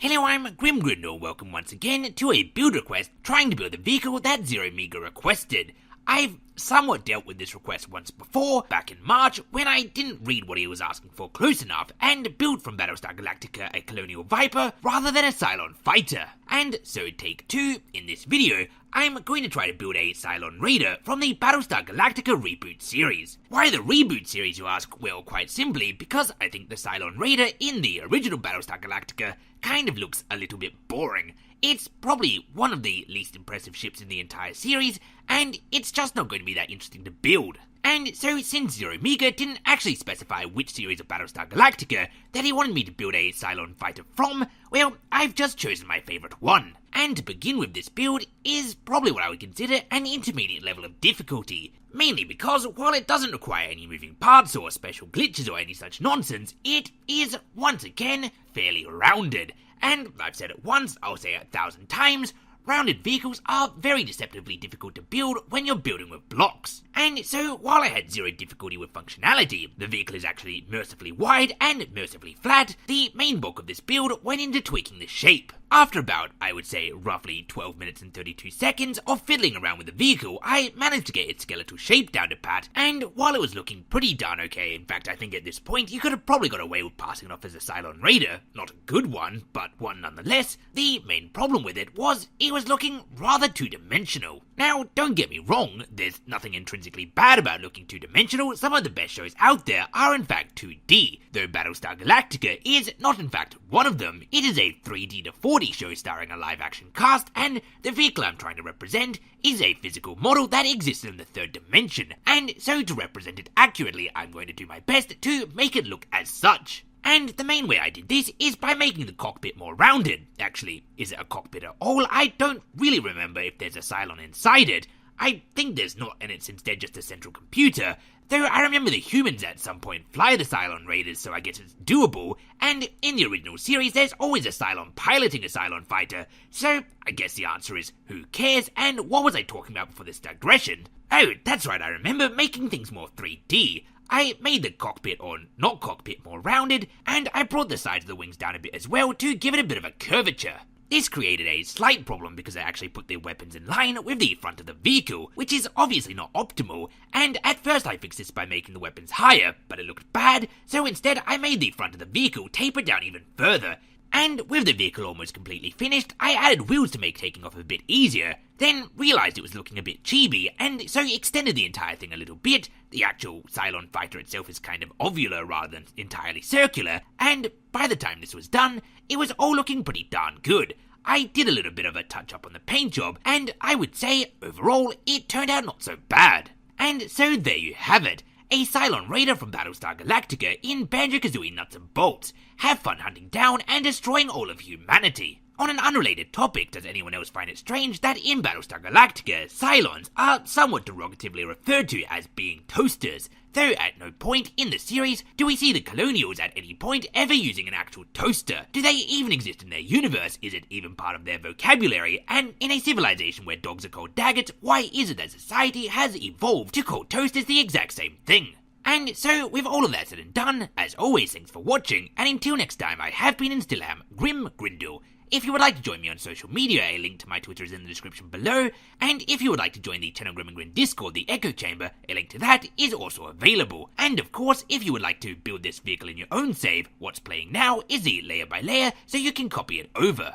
Hello, I'm Grin, welcome once again to a build request trying to build the vehicle that Zero Mega requested. I've somewhat dealt with this request once before, back in March, when I didn't read what he was asking for close enough and built from Battlestar Galactica a Colonial Viper rather than a Cylon fighter. And so take two, in this video, I'm going to try to build a Cylon Raider from the Battlestar Galactica reboot series. Why the reboot series, you ask? Well, quite simply, because I think the Cylon Raider in the original Battlestar Galactica kind of looks a little bit boring. It's probably one of the least impressive ships in the entire series, and it's just not going to be that interesting to build. And so, since Zero Mega didn't actually specify which series of Battlestar Galactica that he wanted me to build a Cylon fighter from, well, I've just chosen my favourite one. And to begin with, this build is probably what I would consider an intermediate level of difficulty. Mainly because, while it doesn't require any moving parts or special glitches or any such nonsense, it is, once again, fairly rounded. And I've said it once, I'll say it 1,000 times, rounded vehicles are very deceptively difficult to build when you're building with blocks. And so, while I had zero difficulty with functionality, the vehicle is actually mercifully wide and mercifully flat, the main bulk of this build went into tweaking the shape. After about, I would say, roughly 12 minutes and 32 seconds of fiddling around with the vehicle, I managed to get its skeletal shape down to pat, and while it was looking pretty darn okay, in fact I think at this point you could have probably got away with passing it off as a Cylon Raider, not a good one, but one nonetheless, the main problem with it was looking rather two-dimensional. Now, don't get me wrong, there's nothing intrinsically bad about looking two-dimensional. Some of the best shows out there are in fact 2D, though Battlestar Galactica is not in fact one of them. It is a 3D to 4D show starring a live-action cast, and the vehicle I'm trying to represent is a physical model that exists in the third dimension, and so to represent it accurately, I'm going to do my best to make it look as such. And the main way I did this is by making the cockpit more rounded. Actually, is it a cockpit at all? I don't really remember if there's a Cylon inside it. I think there's not, and it's instead just a central computer, though I remember the humans at some point fly the Cylon Raiders, so I guess it's doable, and in the original series there's always a Cylon piloting a Cylon fighter, so I guess the answer is who cares, and what was I talking about before this digression? Oh, that's right, I remember making things more 3D. I made the cockpit, or not cockpit, more rounded, and I brought the sides of the wings down a bit as well to give it a bit of a curvature. This created a slight problem because I actually put the weapons in line with the front of the vehicle, which is obviously not optimal, and at first I fixed this by making the weapons higher, but it looked bad, so instead I made the front of the vehicle taper down even further. And with the vehicle almost completely finished, I added wheels to make taking off a bit easier, then realised it was looking a bit chibi, and so extended the entire thing a little bit. The actual Cylon fighter itself is kind of ovular rather than entirely circular, and by the time this was done, it was all looking pretty darn good. I did a little bit of a touch-up on the paint job, and I would say, overall, it turned out not so bad. And so there you have it. A Cylon Raider from Battlestar Galactica in Banjo-Kazooie nuts and bolts. Have fun hunting down and destroying all of humanity. On an unrelated topic, does anyone else find it strange that in Battlestar Galactica, Cylons are somewhat derogatively referred to as being toasters, though at no point in the series do we see the Colonials at any point ever using an actual toaster? Do they even exist in their universe? Is it even part of their vocabulary? And in a civilization where dogs are called daggets, why is it that society has evolved to call toasters the exact same thing? And so, with all of that said and done, as always, thanks for watching, and until next time, I have been and still am Grim Grindle. If you would like to join me on social media, a link to my Twitter is in the description below, and if you would like to join the Channel Grim and Grin Discord, the Echo Chamber, a link to that is also available. And of course, if you would like to build this vehicle in your own save, what's playing now is the layer by layer, so you can copy it over.